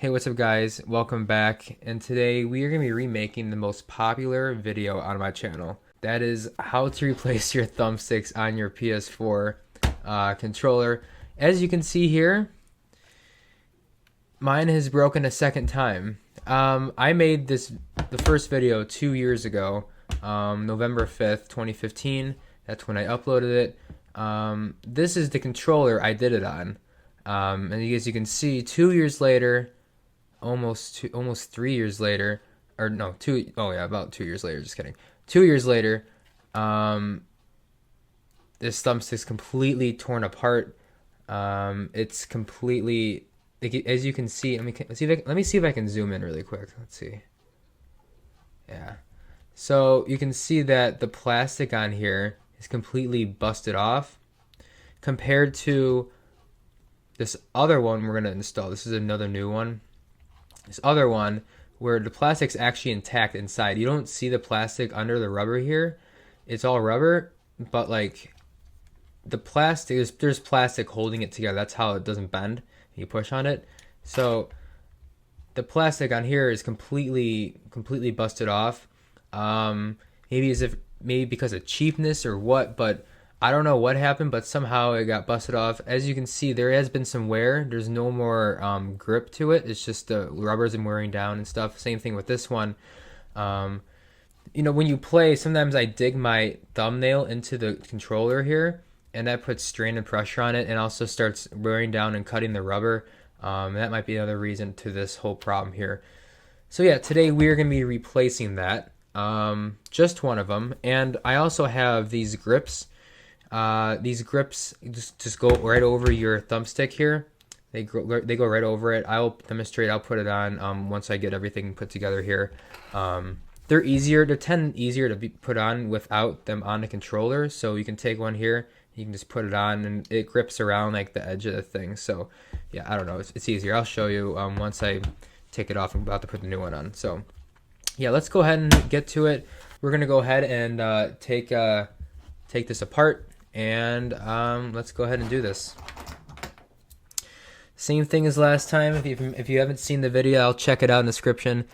Hey, what's up guys? Welcome back. And today we are going to be remaking the most popular video on my channel. That is how to replace your thumbsticks on your PS4 controller. As you can see here, mine has broken a second time. I made the first video 2 years ago, November 5th, 2015. That's when I uploaded it. This is the controller I did it on. And as you can see, 2 years later, almost 3 years later, or no, about 2 years later, just kidding. 2 years later, this thumbstick's completely torn apart. It's completely, as you can see, let me see if I can zoom in really quick. Let's see. Yeah. So you can see that the plastic on here is completely busted off compared to this other one we're going to install. This is another new one. This other one where the plastic's actually intact inside. You don't see the plastic under the rubber here. It's all rubber, but like the plastic, there's plastic holding it together. That's how it doesn't bend. You push on it. So the plastic on here is completely busted off. Maybe because of cheapness or what, but I don't know what happened, but somehow it got busted off. As you can see, there has been some wear. There's no more grip to it. It's just the rubbers and wearing down and stuff. Same thing with this one. When you play, sometimes I dig my thumbnail into the controller here, and that puts strain and pressure on it, and also starts wearing down and cutting the rubber. That might be another reason to this whole problem here. So yeah, today we're going to be replacing that. Just one of them. And I also have these grips. These grips just go right over your thumbstick here. They go right over it. I'll demonstrate. I'll put it on once I get everything put together here. They're easier. They're easier to be put on without them on the controller. So you can take one here. You can just put it on, and it grips around like the edge of the thing. So yeah, I don't know. It's easier. I'll show you once I take it off. I'm about to put the new one on. So yeah, let's go ahead and get to it. We're gonna go ahead and take this apart. And let's go ahead and do this. Same thing as last time. If you haven't seen the video, I'll check it out in the description.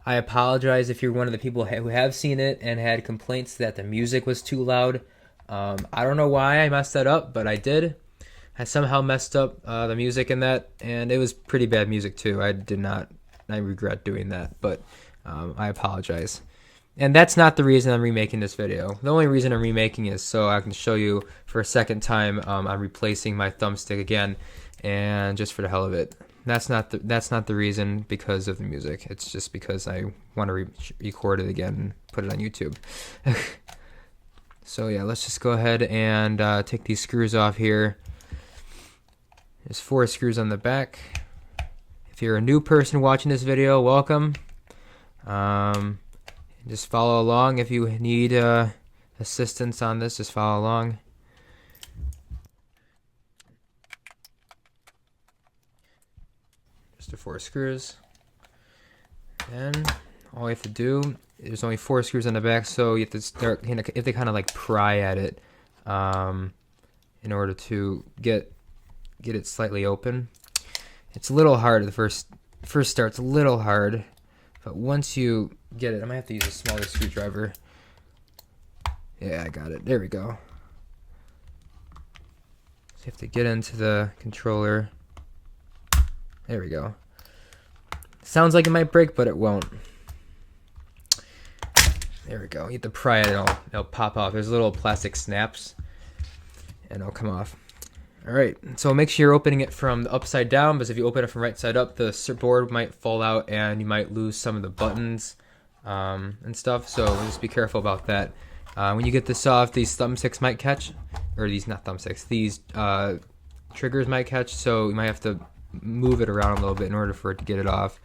I apologize if you're one of the people who have seen it and had complaints that the music was too loud. I don't know why I messed that up, but I did. I somehow messed up the music in that, and it was pretty bad music too. I regret doing that, but I apologize. And that's not the reason I'm remaking this video. The only reason I'm remaking is so I can show you for a second time I'm replacing my thumbstick again, and just for the hell of it. That's not the reason because of the music. It's just because I want to record it again and put it on YouTube. So yeah, let's just go ahead and take these screws off here. There's 4 screws on the back. If you're a new person watching this video, welcome. Just follow along. If you need assistance on this, just follow along. Just the 4 screws. And all you have to do, there's only 4 screws on the back, so you have to start, you have to kind of like pry at it in order to get it slightly open. It's a little hard. The first start's a little hard, but once you get it, I might have to use a smaller screwdriver. Yeah, I got it. There we go. So you have to get into the controller. There we go. Sounds like it might break, but it won't. There we go. You have to pry it, and it'll pop off. There's little plastic snaps, and it'll come off. All right, so make sure you're opening it from the upside down, because if you open it from right side up, the board might fall out, and you might lose some of the buttons and stuff. So just be careful about that. When you get this off, these thumbsticks might catch, or not thumbsticks, these triggers might catch. So you might have to move it around a little bit in order for it to get it off.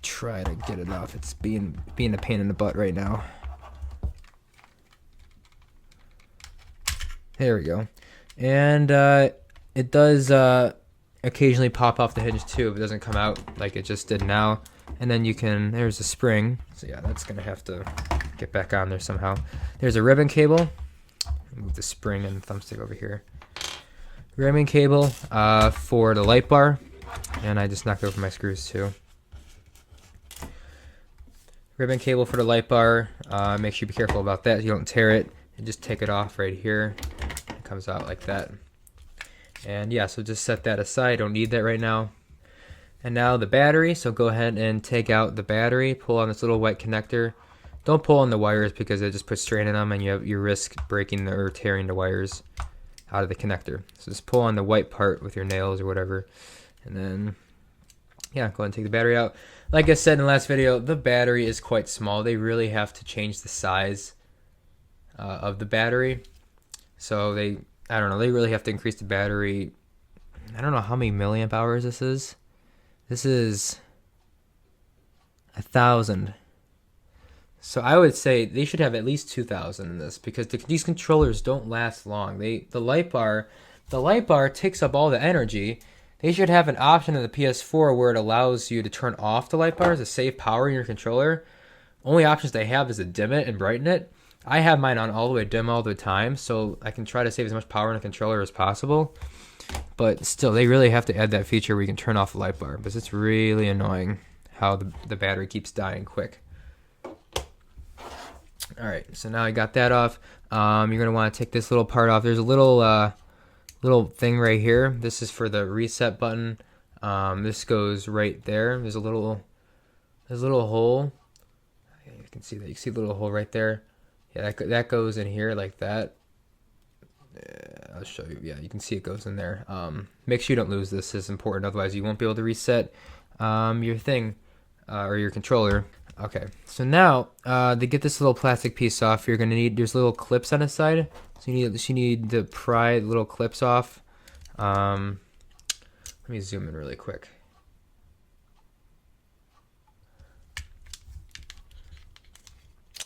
Try to get it off. It's being a pain in the butt right now. There we go. And it does occasionally pop off the hinge too if it doesn't come out like it just did now. And then there's a spring. So yeah, that's gonna have to get back on there somehow. There's a ribbon cable. Move the spring and thumbstick over here. ribbon cable for the light bar, and I just knocked over my screws too. Ribbon cable for the light bar. Make sure you be careful about that. You don't tear it. And just take it off right here. It comes out like that. And yeah, so just set that aside. Don't need that right now. And now the battery. So go ahead and take out the battery. Pull on this little white connector. Don't pull on the wires because it just puts strain in them, and you risk breaking or tearing the wires out of the connector. So just pull on the white part with your nails or whatever, and then yeah, go ahead and take the battery out. Like I said in the last video, the battery is quite small. They really have to change the size of the battery. So I don't know, they really have to increase the battery. I don't know how many milliamp hours this is. This is 1,000. So I would say they should have at least 2,000 in this, because these controllers don't last long. The light bar takes up all the energy. They should have an option in the PS4 where it allows you to turn off the light bars to save power in your controller. Only options they have is to dim it and brighten it. I have mine on all the way dim all the time, so I can try to save as much power in the controller as possible. But still, they really have to add that feature where you can turn off the light bar, because it's really annoying how the battery keeps dying quick. Alright, so now I got that off. You're going to want to take this little part off. There's a little thing right here. This is for the reset button. This goes right there. There's a little hole. You can see that. You can see the little hole right there. Yeah, that goes in here like that. I'll show you. Yeah, you can see it goes in there. Make sure you don't lose this. This is important. Otherwise, you won't be able to reset your thing or your controller. Okay, so now to get this little plastic piece off, you're gonna need, there's little clips on the side. So you need to pry the little clips off. Let me zoom in really quick.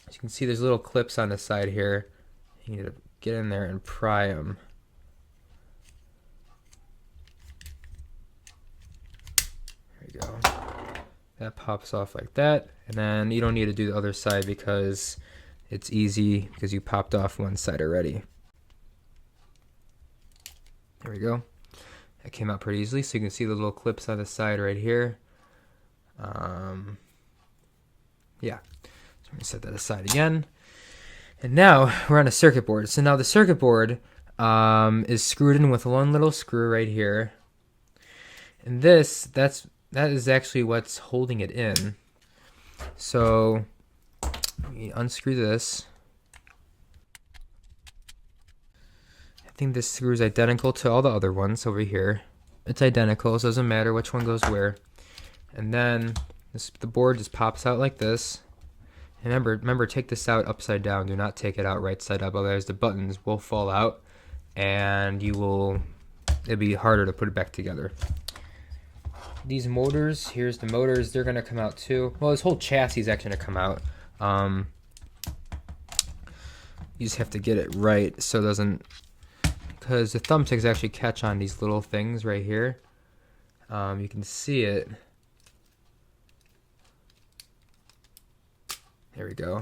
As you can see, there's little clips on the side here. You need to get in there and pry them. There you go. That pops off like that, and then you don't need to do the other side because it's easy, because you popped off one side already. There we go. That came out pretty easily, so you can see the little clips on the side right here. Yeah, so I'm going to set that aside again. And now we're on a circuit board. So now the circuit board is screwed in with one little screw right here. And that is actually what's holding it in. So we unscrew this. I think this screw is identical to all the other ones over here. It's identical, so it doesn't matter which one goes where. And then the board just pops out like this. And remember, take this out upside down. Do not take it out right side up, otherwise the buttons will fall out, and it'll be harder to put it back together. These motors, here's the motors, they're gonna come out too. Well, this whole chassis is actually gonna come out. You just have to get it right so it doesn't, because the thumbsticks actually catch on these little things right here. You can see it. There we go.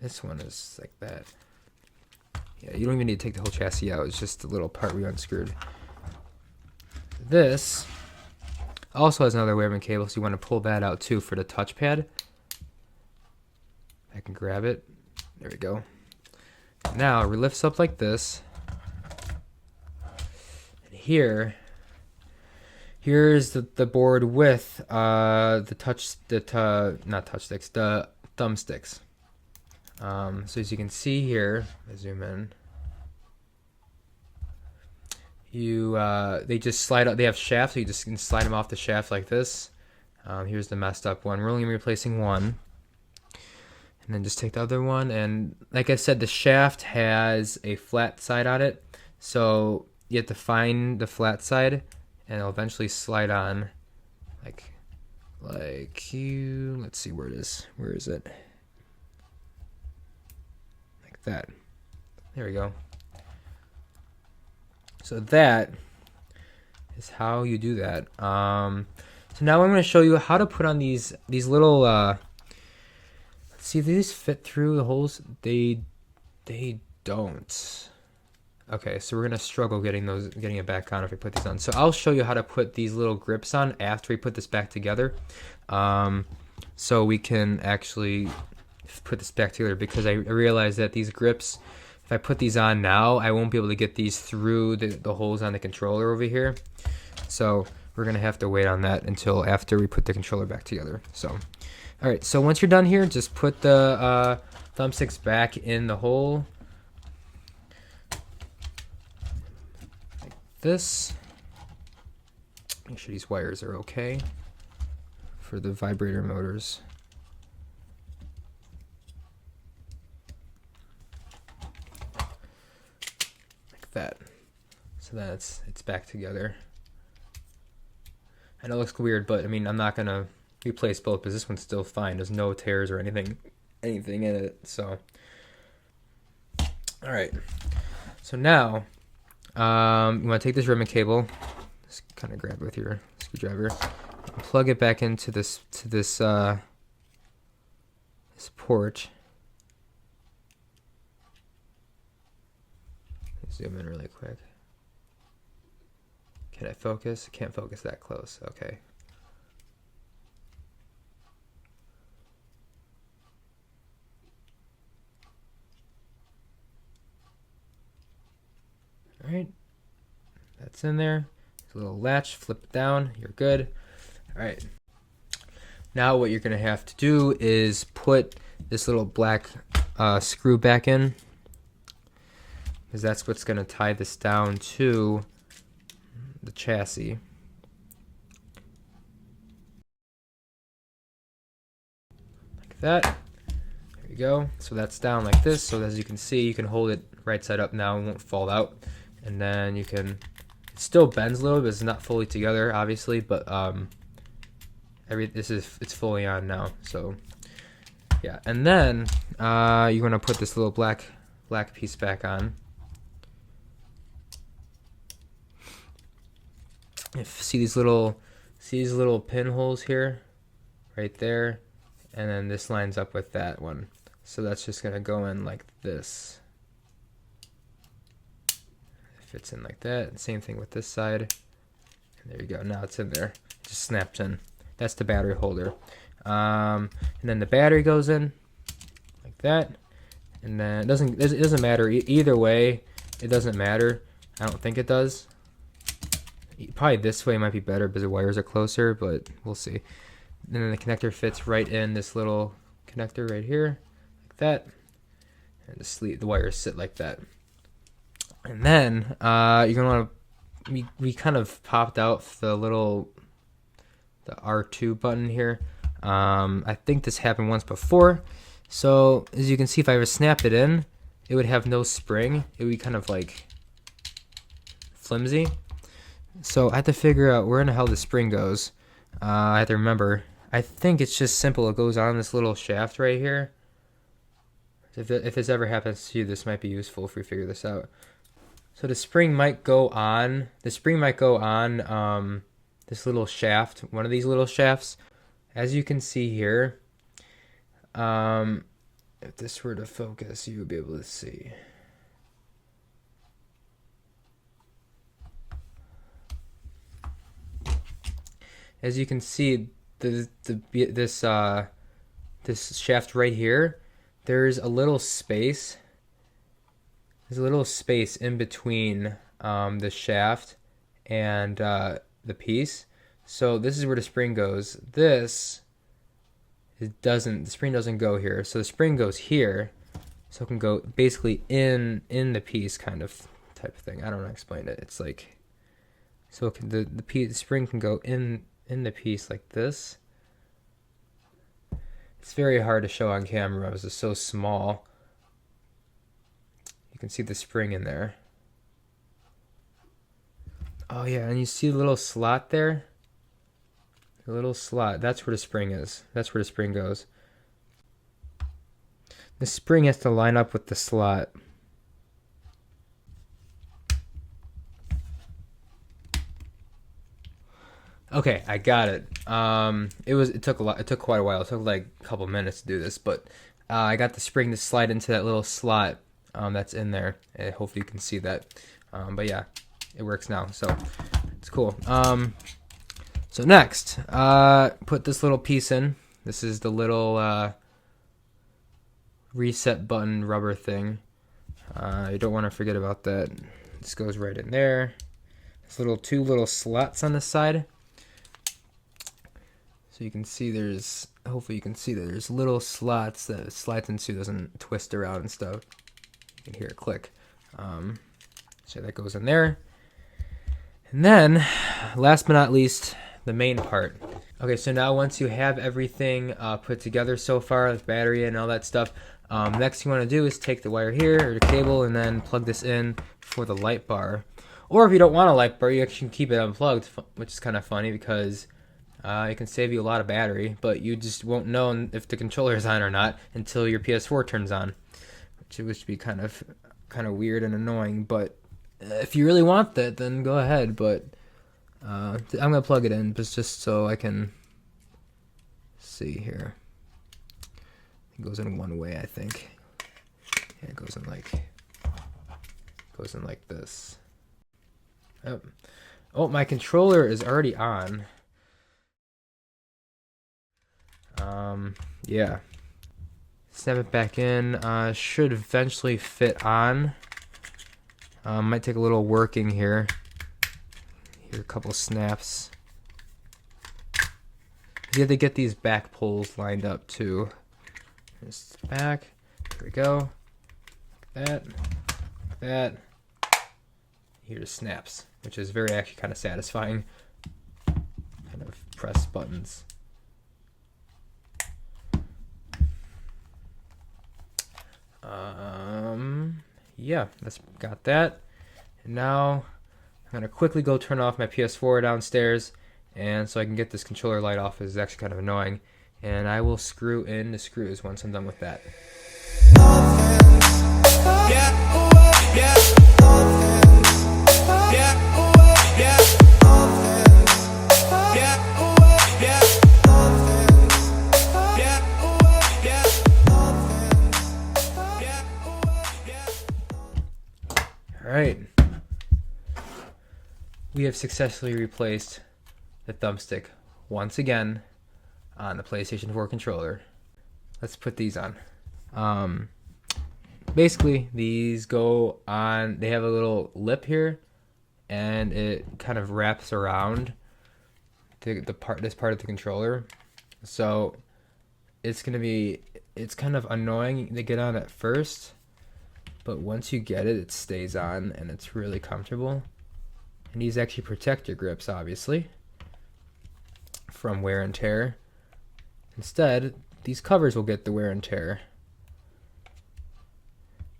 This one is like that. Yeah, you don't even need to take the whole chassis out. It's just the little part we unscrewed. This also has another ribbon cable, so you want to pull that out too for the touchpad. I can grab it. There we go. Now it lifts up like this. And here's the board with the thumbsticks. So as you can see here, I zoom in. They just slide out. They have shafts, so you just can slide them off the shaft like this. Here's the messed up one. We're only replacing one, and then just take the other one. And like I said, the shaft has a flat side on it, so you have to find the flat side, and it'll eventually slide on, like you. Let's see where it is. Where is it? Like that. There we go. So that is how you do that. So now I'm going to show you how to put on these little. Let's see, do these fit through the holes? They don't. Okay, so we're gonna struggle getting it back on if we put these on. So I'll show you how to put these little grips on after we put this back together, so we can actually put this back together, because I realize that these grips, if I put these on now, I won't be able to get these through the holes on the controller over here. So we're gonna have to wait on that until after we put the controller back together. So, all right. So once you're done here, just put the thumbsticks back in the hole. Like this. Make sure these wires are okay for the vibrator motors. Like that. So then it's back together. I know it looks weird, but I mean, I'm not gonna replace both because this one's still fine. There's no tears or anything in it. So, all right. So now, you want to take this ribbon cable, just kind of grab it with your screwdriver, and plug it back into this port. Zoom in really quick. Can I focus? I can't focus that close. Okay. All right. That's in there. There's a little latch. Flip it down. You're good. All right. Now what you're going to have to do is put this little black screw back in, because that's what's going to tie this down to the chassis. Like that. There you go. So that's down like this. So as you can see, you can hold it right side up now. It won't fall out. And then you can, it still bends a little bit. It's not fully together, obviously, but it's fully on now. So yeah. And then you're gonna put this little black piece back on. See these little pinholes here, right there, and then this lines up with that one. So that's just gonna go in like this. It fits in like that. Same thing with this side. And there you go. Now it's in there. It just snaps in. That's the battery holder. And then the battery goes in like that. And then it doesn't matter either way. It doesn't matter. I don't think it does. Probably this way might be better because the wires are closer, but we'll see. And then the connector fits right in this little connector right here, like that. And the wires sit like that. And then you're gonna want to. We kind of popped out the R2 button here. I think this happened once before. So as you can see, if I ever snapped it in, it would have no spring. It would be kind of like flimsy. So I have to figure out where in the hell the spring goes. I have to remember. I think it's just simple. It goes on this little shaft right here. If this ever happens to you, this might be useful if we figure this out. So the spring might go on. The spring might go on this little shaft, one of these little shafts. As you can see here, if this were to focus, you would be able to see. As you can see, this shaft right here, there's a little space. There's a little space in between the shaft and the piece. So this is where the spring goes. The spring doesn't go here. So the spring goes here. So it can go basically in the piece, kind of type of thing. I don't know how to explain it. It's like, so it can, the spring can go in the piece like this. It's very hard to show on camera because it's so small. You can see the spring in there. Oh yeah, and you see the little slot there? The little slot, that's where the spring is. That's where the spring goes. The spring has to line up with the slot. Okay, I got it. It took quite a while. It took like a couple minutes to do this, but I got the spring to slide into that little slot that's in there. And hopefully you can see that. But yeah, it works now, so it's cool. So next, put this little piece in. This is the little reset button rubber thing. You don't want to forget about that. This goes right in there. There's two little slots on the side. So you can see hopefully you can see that there's little slots that it slides into, doesn't twist around and stuff. You can hear it click. So that goes in there. And then, last but not least, the main part. Okay, so now once you have everything put together so far, the battery and all that stuff, next you want to do is take the wire here, or the cable, and then plug this in for the light bar. Or if you don't want a light bar, you actually can keep it unplugged, which is kind of funny because it can save you a lot of battery, but you just won't know if the controller is on or not until your PS4 turns on, which would be kind of weird and annoying. But if you really want that, then go ahead. But I'm gonna plug it in, just so I can see here. It goes in one way, I think. Yeah, it goes in like this. Oh, my controller is already on. Yeah. Snap it back in. Should eventually fit on. Might take a little working here. Here, a couple snaps. You have to get these back poles lined up too. Just back. Here we go. Like that. Like that. Here, snaps, which is actually kind of satisfying. Kind of press buttons. Yeah, that's got that. And now I'm gonna quickly go turn off my PS4 downstairs, and so I can get this controller light off. Is actually kind of annoying, and I will screw in the screws once I'm done with that. Alright, we have successfully replaced the thumbstick once again on the PlayStation 4 controller. Let's put these on. Basically, these go on, they have a little lip here, and it kind of wraps around this part of the controller. So it's kind of annoying to get on at first, but once you get it, it stays on and it's really comfortable. And these actually protect your grips, obviously, from wear and tear. Instead, these covers will get the wear and tear,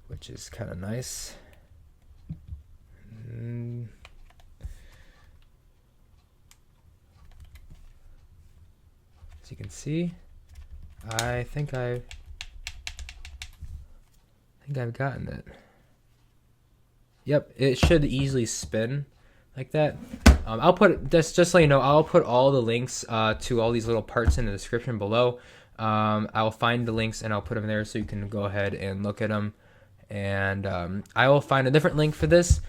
which is kind of nice. As you can see, I think I've gotten it. Yep, it should easily spin like that. I'll put just so you know, I'll put all the links to all these little parts in the description below. I'll find the links and I'll put them there so you can go ahead and look at them. And I will find a different link for this,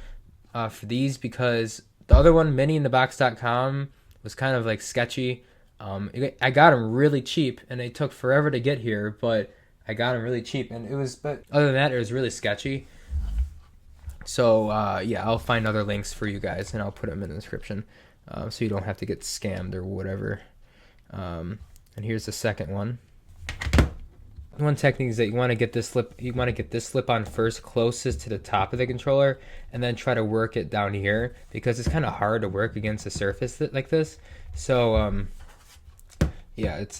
for these, because the other one, miniinthebox.com, was kind of like sketchy. I got them really cheap, and they took forever to get here, but I got them really cheap, and but other than that, it was really sketchy. So yeah, I'll find other links for you guys, and I'll put them in the description, so you don't have to get scammed or whatever. And here's the second one. One technique is that you want to get this slip on first, closest to the top of the controller, and then try to work it down here, because it's kind of hard to work against a surface like this. So yeah, it's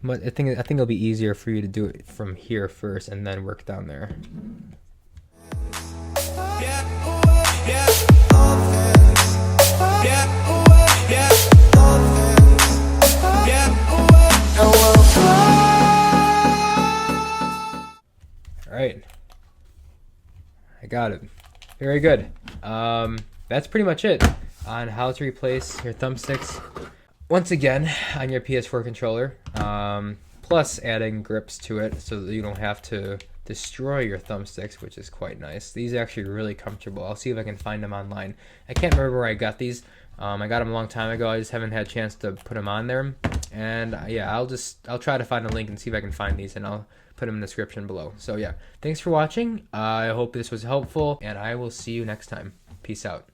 but I think it'll be easier for you to do it from here first and then work down there. All right, I got it. Very good. That's pretty much it on how to replace your thumbsticks once again on your PS4 controller. plus adding grips to it so that you don't have to destroy your thumbsticks, which is quite nice. These are actually really comfortable. I'll see if I can find them online. I can't remember where I got these. I got them a long time ago. I just haven't had a chance to put them on there. And yeah, I'll try to find a link and see if I can find these, and I'll put them in the description below. So yeah, thanks for watching. I hope this was helpful, and I will see you next time. Peace out.